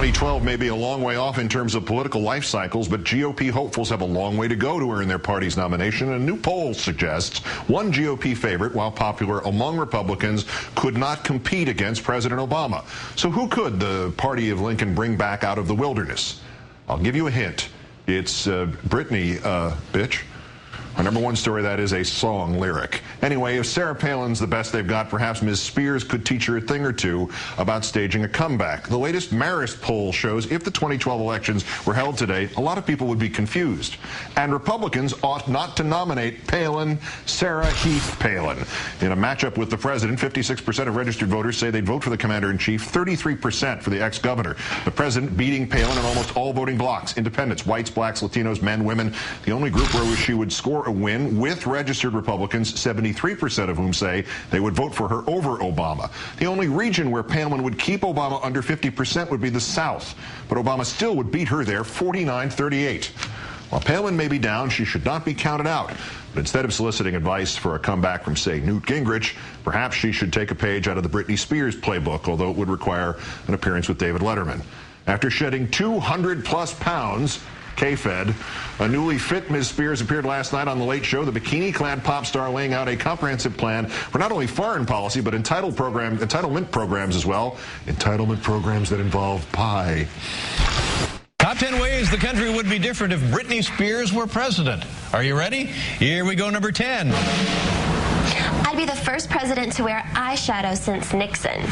2012 may be a long way off in terms of political life cycles, but GOP hopefuls have a long way to go to earn their party's nomination. A new poll suggests one GOP favorite, while popular among Republicans, could not compete against President Obama. So who could the party of Lincoln bring back out of the wilderness? I'll give you a hint. It's Britney, bitch. Our #1 story, that is a song lyric. Anyway, if Sarah Palin's the best they've got, perhaps Ms. Spears could teach her a thing or two about staging a comeback. The latest Marist poll shows if the 2012 elections were held today, a lot of people would be confused. And Republicans ought not to nominate Palin, Sarah Heath Palin. In a matchup with the president, 56% of registered voters say they'd vote for the commander-in-chief, 33% for the ex-governor. The president beating Palin in almost all voting blocks: independents, whites, blacks, Latinos, men, women. The only group where she would score a win with registered Republicans, 73% of whom say they would vote for her over Obama. The only region where Palin would keep Obama under 50% would be the South, but Obama still would beat her there 49-38. While Palin may be down, she should not be counted out. But instead of soliciting advice for a comeback from, say, Newt Gingrich, perhaps she should take a page out of the Britney Spears playbook, although it would require an appearance with David Letterman. After shedding 200+ pounds, K-Fed, a newly fit Ms. Spears appeared last night on The Late Show, the bikini-clad pop star laying out a comprehensive plan for not only foreign policy, but entitlement programs as well. Entitlement programs that involve pie. Top 10 ways the country would be different if Britney Spears were president. Are you ready? Here we go, number 10. I'd be the first president to wear eyeshadow since Nixon.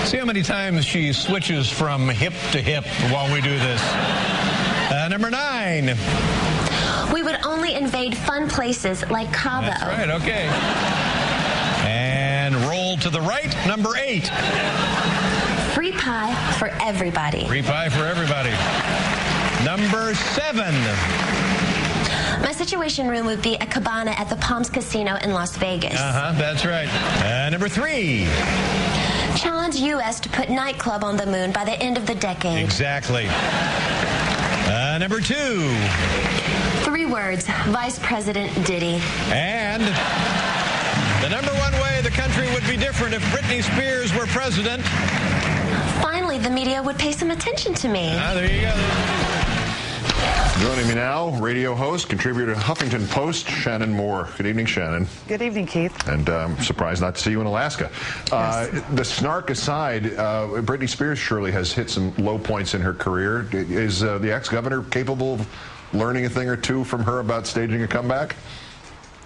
See how many times she switches from hip to hip while we do this. Number 9. We would only invade fun places like Cabo. That's right, okay. And roll to the right, number 8. Free pie for everybody. Free pie for everybody. Number 7. My Situation Room would be a cabana at the Palms Casino in Las Vegas. That's right. Number 3. Challenge U.S. to put nightclub on the moon by the end of the decade. Exactly. Number 2. 3 words: Vice President Diddy. And the number 1 way the country would be different if Britney Spears were president. Finally, the media would pay some attention to me. There you go. Joining me now, radio host, contributor to Huffington Post, Shannyn Moore. Good evening, Shannyn. Good evening, Keith. And I'm surprised not to see you in Alaska. Yes. The snark aside, Britney Spears surely has hit some low points in her career. Is the ex-governor capable of learning a thing or two from her about staging a comeback?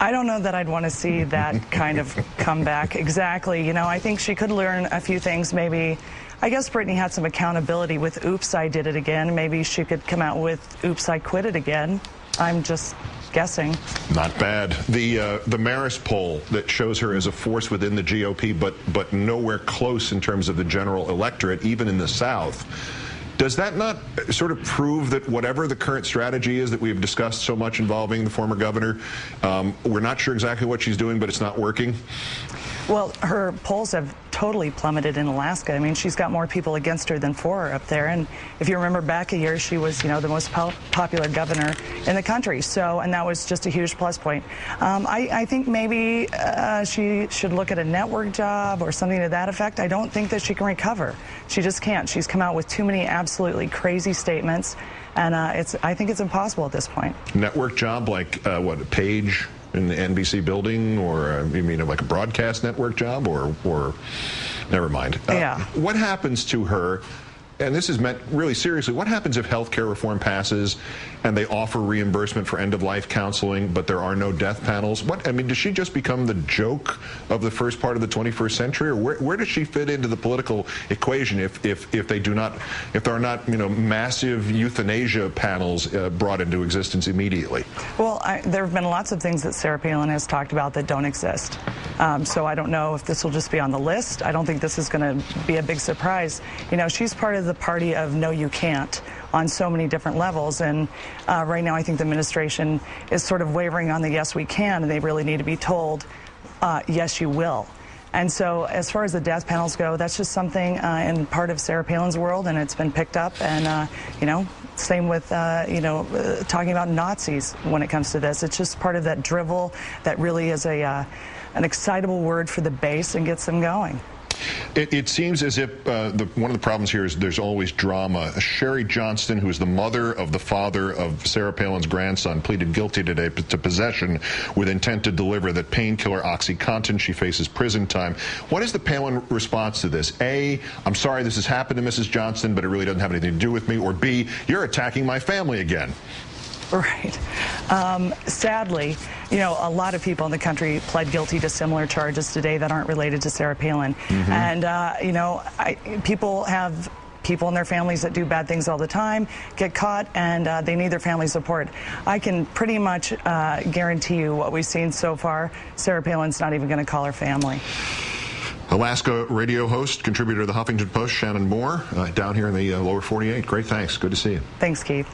I don't know that I'd want to see that kind of comeback. Exactly. You know, I think she could learn a few things. Maybe, I guess Britney had some accountability with Oops, I Did It Again. Maybe she could come out with Oops, I Quit It Again. I'm just guessing. Not bad. The Marist poll that shows her as a force within the GOP, but nowhere close in terms of the general electorate, even in the South. Does that not sort of prove that whatever the current strategy is that we've discussed so much involving the former governor, we're not sure exactly what she's doing, but it's not working? Well, her polls have totally plummeted in Alaska. I mean, she's got more people against her than for her up there. And if you remember back a year, she was, you know, the most popular governor in the country. So, and that was just a huge plus point. I think maybe she should look at a network job or something to that effect. I don't think that she can recover. She just can't. She's come out with too many absolutely crazy statements. And I think it's impossible at this point. Network job like, what, a page in the NBC building, or you mean like a broadcast network job, or never mind. Yeah. What happens to her, and this is meant really seriously, what happens if health care reform passes and they offer reimbursement for end-of-life counseling, but there are no death panels? I mean, does she just become the joke of the first part of the 21st century, or where does she fit into the political equation if there are not, you know, massive euthanasia panels brought into existence immediately? Well, there have been lots of things that Sarah Palin has talked about that don't exist. So I don't know if this will just be on the list. I don't think this is going to be a big surprise. You know, she's part of the party of no, you can't on so many different levels. And right now I think the administration is sort of wavering on the yes, we can, and they really need to be told, yes, you will. And so as far as the death panels go, that's just something in part of Sarah Palin's world, and it's been picked up. And, you know, same with, talking about Nazis when it comes to this. It's just part of that drivel that really is an excitable word for the base and gets them going. It seems as if one of the problems here is there's always drama. Sherry Johnston, who is the mother of the father of Sarah Palin's grandson, pleaded guilty today to possession with intent to deliver that painkiller OxyContin. She faces prison time. What is the Palin response to this? A, I'm sorry this has happened to Mrs. Johnston, but it really doesn't have anything to do with me. Or B, you're attacking my family again. Right. Sadly, you know, a lot of people in the country pled guilty to similar charges today that aren't related to Sarah Palin. And, you know, people have people in their families that do bad things all the time, get caught, and they need their family support. I can pretty much guarantee you what we've seen so far, Sarah Palin's not even going to call her family. Alaska radio host, contributor to the Huffington Post, Shannyn Moore, down here in the lower 48. Great, thanks. Good to see you. Thanks, Keith.